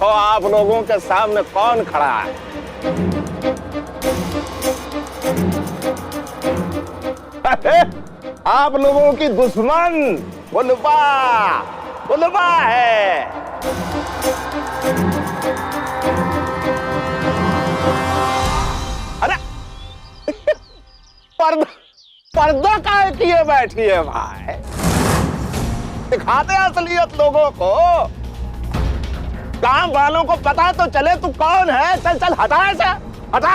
देखो आप लोगों के सामने कौन खड़ा है। आप लोगों की दुश्मन फुलवा फुलवा है। अरे पर्दा काहे किए बैठी है भाई, दिखाते असलियत लोगों को, गांव वालों को पता तो चले तू कौन है। चल चल हटा ऐसा, हटा।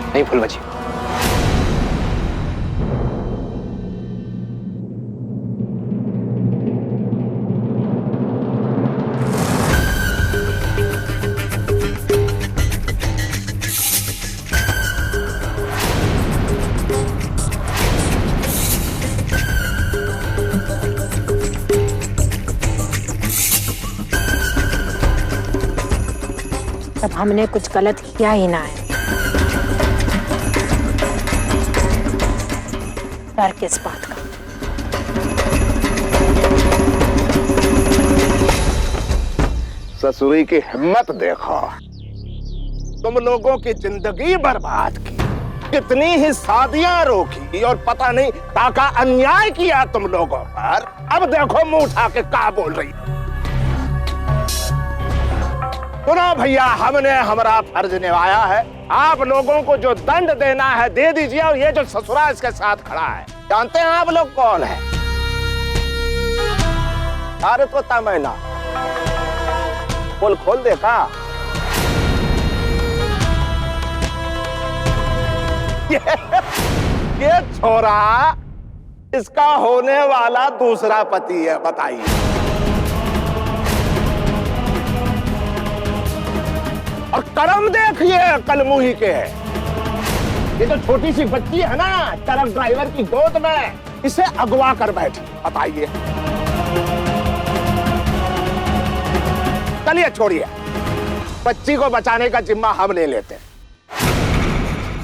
नहीं फुलवा जी, तब हमने कुछ गलत किया ही ना है। डर किस बात का? ससुरी की हिम्मत देखो, तुम लोगों की जिंदगी बर्बाद की, कितनी ही शादियां रोकी और पता नहीं काका अन्याय किया तुम लोगों पर। अब देखो मुंह उठा के क्या बोल रही। सुनो भैया, हमने हमारा फर्ज निभाया है, आप लोगों को जो दंड देना है दे दीजिए। और ये जो ससुरा इसके साथ खड़ा है, जानते हैं आप लोग कौन है? अरे तो तमैना पोल खोल दे का। ये छोरा इसका होने वाला दूसरा पति है, बताइए। और कर्म देखिए कलमुही के। ये जो छोटी सी बच्ची है ना ट्रक ड्राइवर की गोद में, इसे अगवा कर बैठी, बताइए। चलिए छोड़िए, बच्ची को बचाने का जिम्मा हम ले लेते हैं।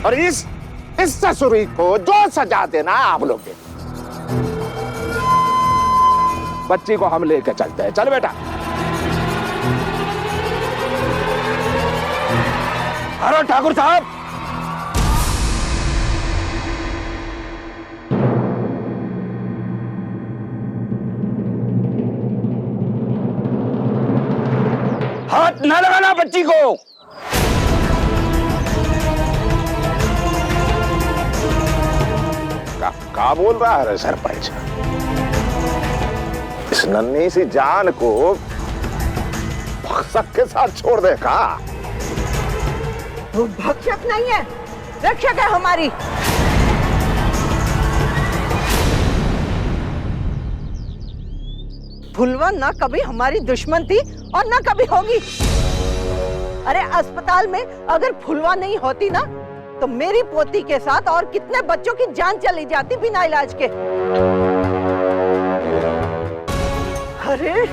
और इस ससुरी को जो सजा देना आप लोग दे। बच्ची को हम लेके चलते हैं। चल बेटा। अरे ठाकुर साहब, हाथ न लगाना बच्ची को। क्या बोल रहा है सरपंच? इस नन्ही सी जान को भक्षक के साथ छोड़ दे का? वो भक्षक नहीं है, रक्षक है हमारी। फुलवा ना कभी हमारी दुश्मन थी और ना कभी होगी। अरे अस्पताल में अगर फुलवा नहीं होती ना, तो मेरी पोती के साथ और कितने बच्चों की जान चली जाती बिना इलाज के। अरे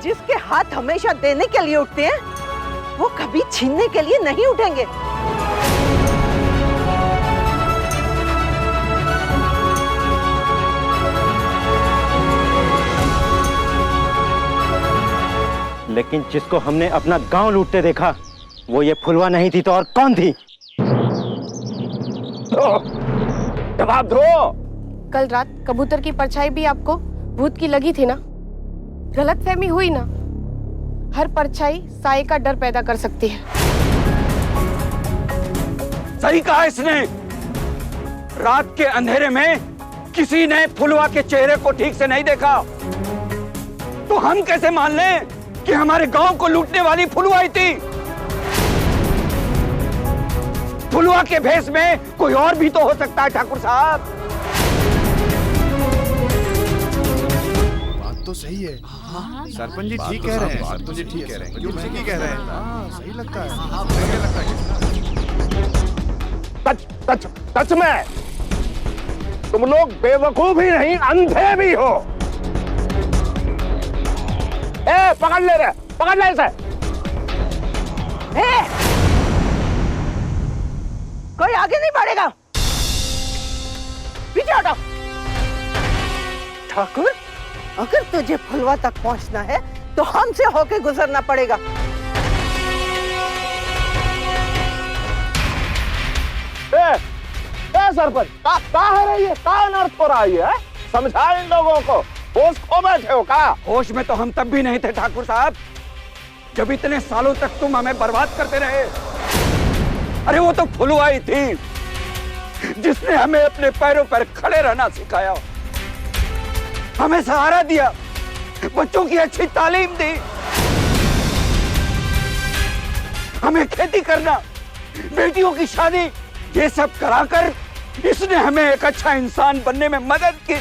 जिसके हाथ हमेशा देने के लिए उठते हैं, वो कभी छीनने के लिए नहीं उठेंगे। लेकिन जिसको हमने अपना गांव लूटते देखा, वो ये फुलवा नहीं थी तो और कौन थी? जवाब दो। कल रात कबूतर की परछाई भी आपको भूत की लगी थी ना? गलतफहमी हुई ना? हर परछाई साए का डर पैदा कर सकती है। सही कहा इसने। रात के अंधेरे में किसी ने फुलवा के चेहरे को ठीक से नहीं देखा, तो हम कैसे मान लें कि हमारे गांव को लूटने वाली फुलवा ही थी? फुलवा के भेष में कोई और भी तो हो सकता है ठाकुर साहब। बात तो सही है। सरपंच जी ठीक कह रहे हैं। बात तो जी ठीक कह रहे हैं। क्यों ठीक कह रहे हैं? सही लगता है। सच में तुम लोग बेवकूफ ही नहीं, अंधे भी हो। पकड़ ले रे, पकड़ ले इसे। कोई आगे नहीं बढ़ेगा। पीछे हटो। ठाकुर, अगर तुझे फुलवा तक पहुंचना है तो हमसे होके गुजरना पड़ेगा। सरपंच का है रही है, का अनर्थ हो रहा है? समझा इन लोगों को, होश खो बैठे हो का? होश में तो हम तब भी नहीं थे ठाकुर साहब, जब इतने सालों तक तुम हमें बर्बाद करते रहे। अरे वो तो फुलवा ही थी जिसने हमें अपने पैरों पर खड़े रहना सिखाया, हमें सहारा दिया, बच्चों की अच्छी तालीम दी, हमें खेती करना, बेटियों की शादी, ये सब कराकर इसने हमें एक अच्छा इंसान बनने में मदद की।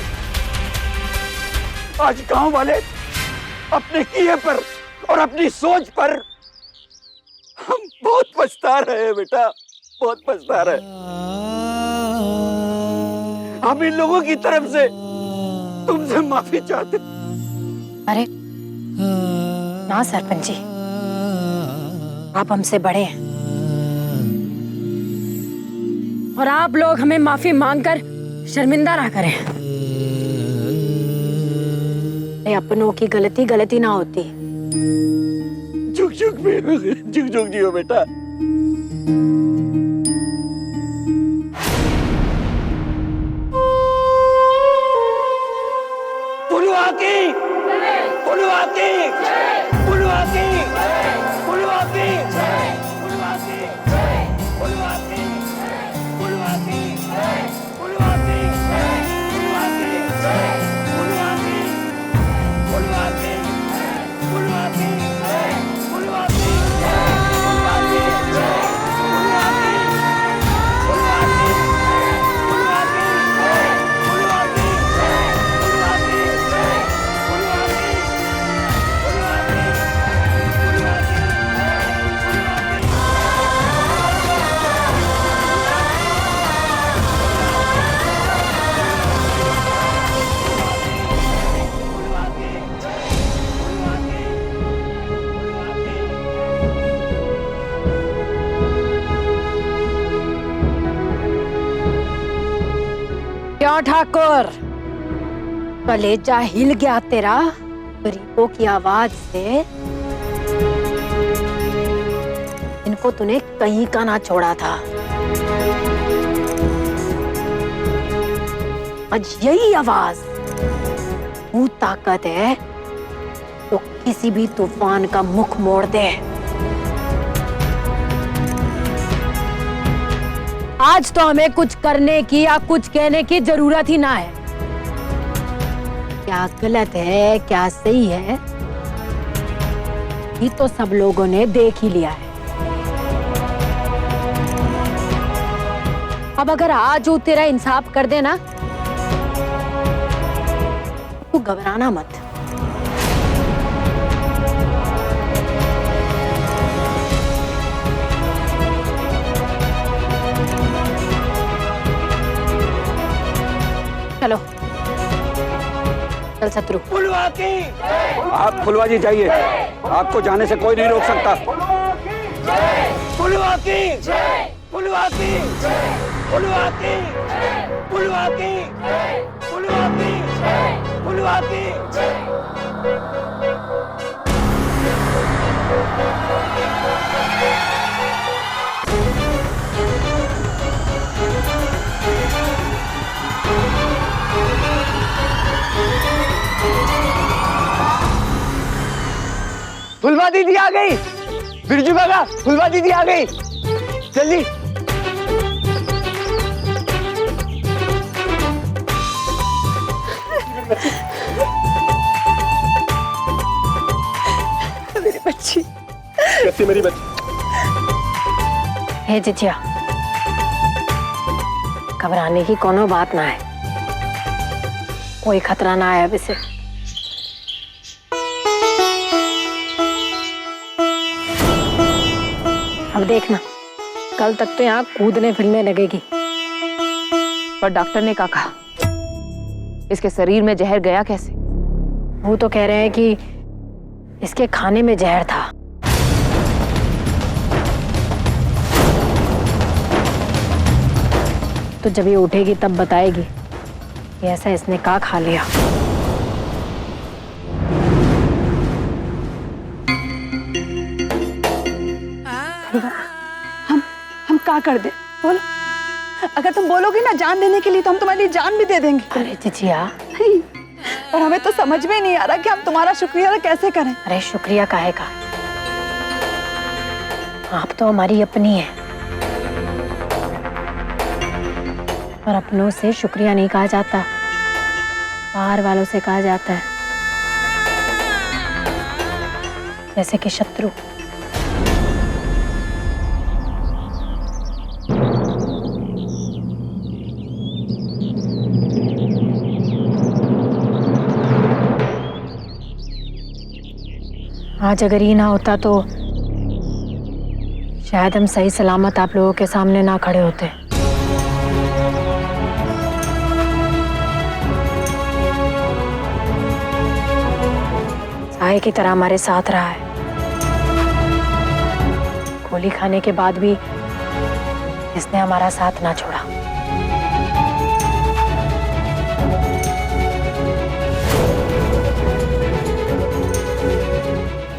आज गांव वाले अपने किए पर और अपनी सोच पर हम बहुत पछता रहे हैं बेटा, बहुत पछता रहे। हम इन लोगों की तरफ से तुमसे माफी चाहते। अरे ना सरपंच जी, आप हमसे बड़े हैं और आप लोग हमें माफी मांगकर शर्मिंदा ना करें। ये अपनों की गलती गलती ना होती। झुक झुक जियो बेटा। फुलवा की, फुलवा की, फुलवा की, फुलवा की, फुलवा की, फुलवा की, फुलवा की, फुलवा की, फुलवा की, फुलवा की, फुलवा की, फुलवा की, फुलवा की, क्यों ठाकुर, कलेजा हिल गया तेरा गरीबों की आवाज से? इनको तूने कहीं का ना छोड़ा था। आज यही आवाज वो ताकत है तो किसी भी तूफान का मुख मोड़ दे। आज तो हमें कुछ करने की या कुछ कहने की जरूरत ही ना है। क्या गलत है क्या सही है ये तो सब लोगों ने देख ही लिया है। अब अगर आज वो तेरा इंसाफ कर देना तो घबराना मत। चलो चल शत्रु। फुलवा की, आप फुलवा जी जाइए, आपको जाने से कोई नहीं रोक सकता। फुलवा की, फुलवा की, फुलवा की, फुलवा की, फुलवा की, फुलवा की। फुलवा दीदी आ गई, बिरजू काका, फुलवा दीदी आ गई, जल्दी। मेरी बच्ची, कैसी मेरी बच्ची? हे जिजिया, घबराने की कोनो बात ना है, कोई खतरा ना है अब इसे। अब देखना कल तक तो यहाँ कूदने फिरने लगेगी। पर डॉक्टर ने क्या कहा? इसके शरीर में जहर गया कैसे? वो तो कह रहे हैं कि इसके खाने में जहर था। तो जब ये उठेगी तब बताएगी कि ऐसा इसने का खा लिया। हम क्या कर दे बोलो? अगर तुम बोलोगे ना जान देने के लिए तो हम तुम्हारे लिए जान भी दे देंगे। अरे जिजिया, पर हमें तो समझ में नहीं आ रहा कि हम तुम्हारा शुक्रिया कैसे करें। अरे शुक्रिया काहे का, आप तो हमारी अपनी है और अपनों से शुक्रिया नहीं कहा जाता, बाहर वालों से कहा जाता है, जैसे कि शत्रु। आज अगर ये ना होता तो शायद हम सही सलामत आप लोगों के सामने ना खड़े होते। साये की तरह हमारे साथ रहा है, गोली खाने के बाद भी इसने हमारा साथ ना छोड़ा।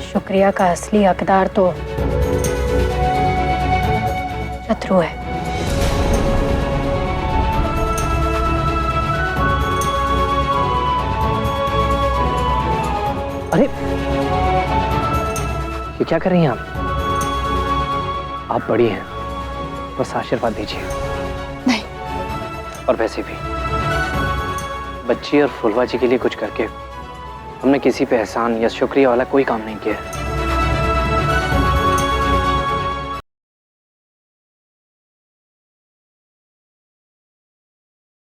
शुक्रिया का असली हकदार तो शत्रु है। अरे ये क्या कर रही हैं आप बड़ी हैं, बस आशीर्वाद दीजिए। नहीं। और वैसे भी बच्ची और फुलवा जी के लिए कुछ करके हमने किसी पे एहसान या शुक्रिया वाला कोई काम नहीं किया है।